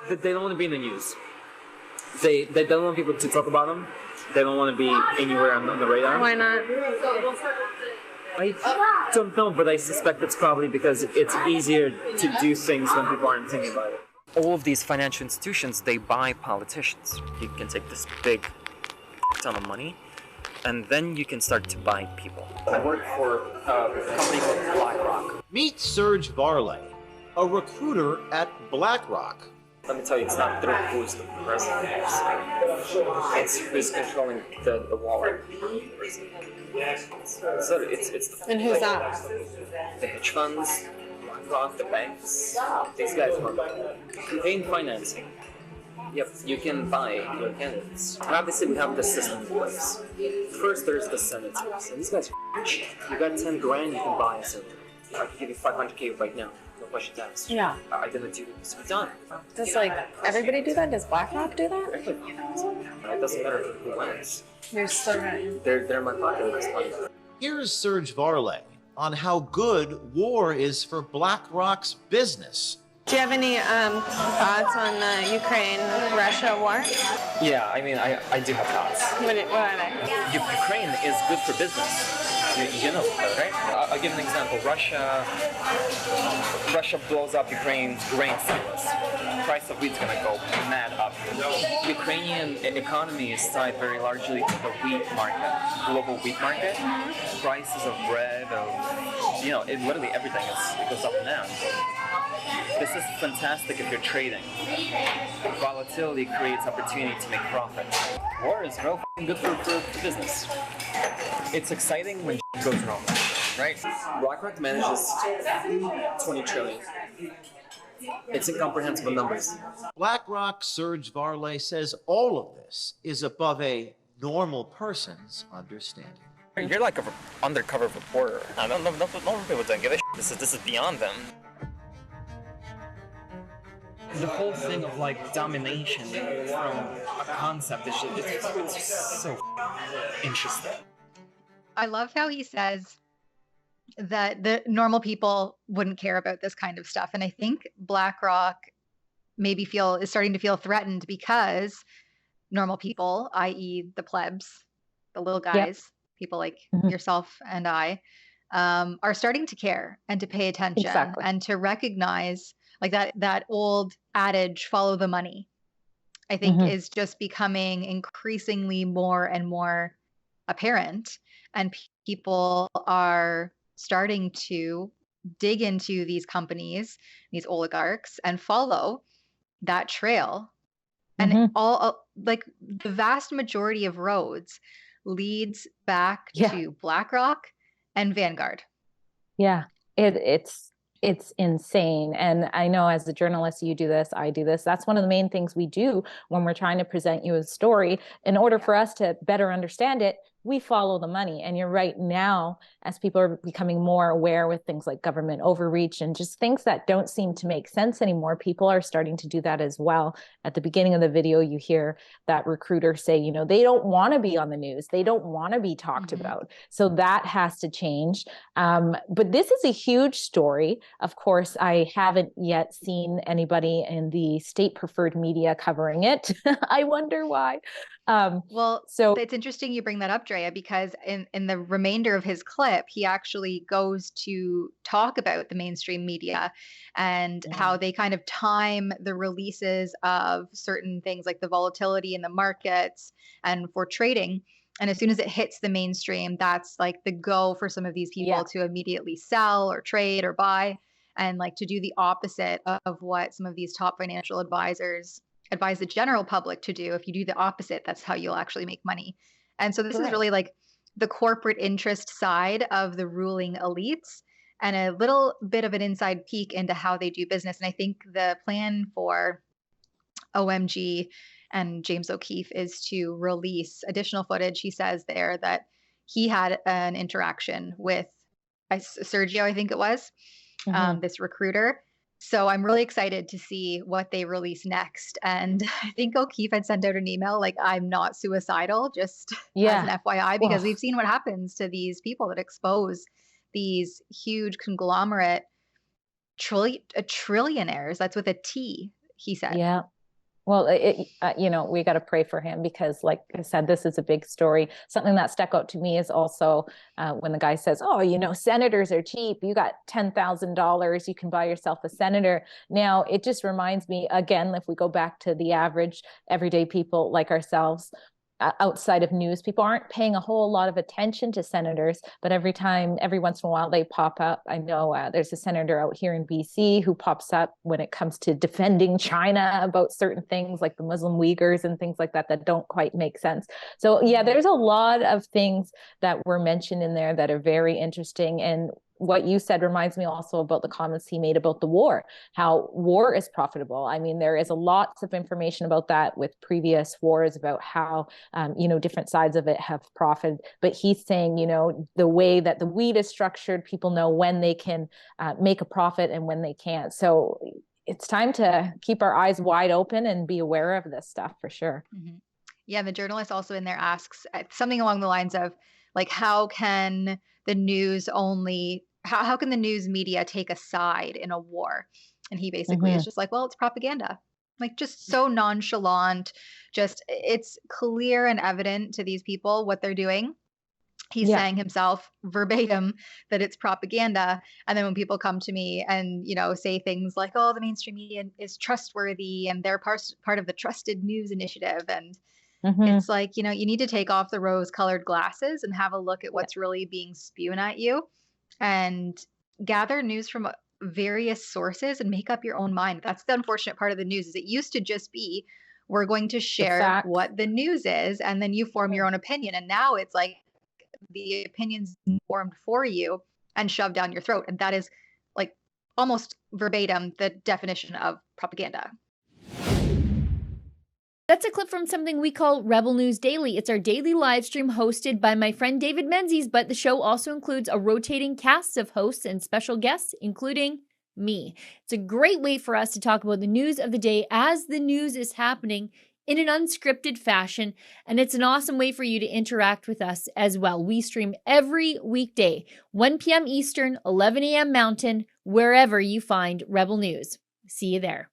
They don't want to be in the news. They don't want people to talk about them. They don't want to be anywhere on the radar. Why not? I don't know, but I suspect it's probably because it's easier to do things when people aren't thinking about it. All of these financial institutions, they buy politicians. You can take this big ton of money, and then you can start to buy people. I work for a company called BlackRock. Meet Serge Varley, a recruiter at BlackRock. Let me tell you, it's not Drea who's the president. It's who's controlling the wallet. So it's And who's that? the hedge funds, BlackRock, the banks. These guys run campaign financing. Yep, you can buy your candidates. Obviously, we have the system in place. First, there's the senators. And these guys are rich. You got 10 grand, you can buy a senator. I can give you 500K right now. No questions asked. Yeah. I didn't do this. We're done. Does like everybody do that? Does BlackRock do that? It doesn't matter who wins. You're so right. They're in my pocket at this point. Here's Serge Varley on how good war is for BlackRock's business. Do you have any thoughts on the Ukraine-Russia war? Yeah, I mean, I do have thoughts. What are they? Ukraine is good for business. You know that, right? I'll give an example. Russia blows up Ukraine's grain silos. Price of wheat's gonna go mad up. Ukrainian economy is tied very largely to the wheat market, global wheat market. Prices of bread, literally everything it goes up and down. This is fantastic if you're trading. Volatility creates opportunity to make profit. War is real good for business. It's exciting when goes wrong, right? BlackRock manages 20 trillion. It's incomprehensible numbers. BlackRock Serge Varley says all of this is above a normal person's understanding. You're like an undercover reporter. I don't know. No people don't give a shit. This is beyond them. The whole thing of like domination from a concept is just so interesting. I love how he says that the normal people wouldn't care about this kind of stuff. And I think BlackRock maybe is starting to feel threatened because normal people, i.e. the plebs, the little guys, people like yourself and I, are starting to care and to pay attention and to recognize like that old adage, follow the money, I think is just becoming increasingly more and more apparent. And people are starting to dig into these companies, these oligarchs, and follow that trail. And all like the vast majority of roads leads back to BlackRock and Vanguard. Yeah, it's insane. And I know as a journalist, you do this, I do this. That's one of the main things we do when we're trying to present you a story. In order for us to better understand it, we follow the money. And you're right, now, as people are becoming more aware with things like government overreach and just things that don't seem to make sense anymore, people are starting to do that as well. At the beginning of the video, you hear that recruiter say, they don't want to be on the news. They don't want to be talked about. So that has to change. But this is a huge story. Of course, I haven't yet seen anybody in the state preferred media covering it. I wonder why. So it's interesting you bring that up, Drea, because in the remainder of his clip, he actually goes to talk about the mainstream media and how they kind of time the releases of certain things like the volatility in the markets and for trading. And as soon as it hits the mainstream, that's like the go for some of these people to immediately sell or trade or buy, and like to do the opposite of what some of these top financial advisors advise the general public to do. If you do the opposite, that's how you'll actually make money. And so this is really like the corporate interest side of the ruling elites and a little bit of an inside peek into how they do business. And I think the plan for OMG and James O'Keefe is to release additional footage. He says there that he had an interaction with Sergio, I think it was, this recruiter. So I'm really excited to see what they release next. And I think O'Keefe had sent out an email like, I'm not suicidal, just as an FYI, because we've seen what happens to these people that expose these huge conglomerate trillionaires. That's with a T, he said. Well, we got to pray for him because, like I said, this is a big story. Something that stuck out to me is also when the guy says, oh, senators are cheap. You got $10,000. You can buy yourself a senator. Now, it just reminds me, again, if we go back to the average everyday people like ourselves, outside of news, people aren't paying a whole lot of attention to senators, but every once in a while they pop up. I know there's a senator out here in BC who pops up when it comes to defending China about certain things like the Muslim Uyghurs and things like that don't quite make sense. So yeah, there's a lot of things that were mentioned in there that are very interesting. And what you said reminds me also about the comments he made about the war, how war is profitable. I mean, there is lots of information about that with previous wars about how, different sides of it have profited. But he's saying, the way that the wheat is structured, people know when they can make a profit and when they can't. So it's time to keep our eyes wide open and be aware of this stuff for sure. Mm-hmm. Yeah, the journalist also in there asks something along the lines of, like, how can the news media take a side in a war? And he basically is just like, well, it's propaganda. Like, just so nonchalant. Just, it's clear and evident to these people what they're doing. He's saying himself verbatim that it's propaganda. And then when people come to me and, say things like, oh, the mainstream media is trustworthy and they're part of the Trusted News Initiative. And it's like, you need to take off the rose-colored glasses and have a look at what's really being spewed at you and gather news from various sources and make up your own mind. That's the unfortunate part of the news, is it used to just be, we're going to share what the news is, and then you form your own opinion. And now it's like the opinion's formed for you and shoved down your throat. And that is like almost verbatim the definition of propaganda. That's a clip from something we call Rebel News Daily. It's our daily live stream hosted by my friend David Menzies, but the show also includes a rotating cast of hosts and special guests, including me. It's a great way for us to talk about the news of the day as the news is happening in an unscripted fashion, and it's an awesome way for you to interact with us as well. We stream every weekday, 1 p.m. Eastern, 11 a.m. Mountain, wherever you find Rebel News. See you there.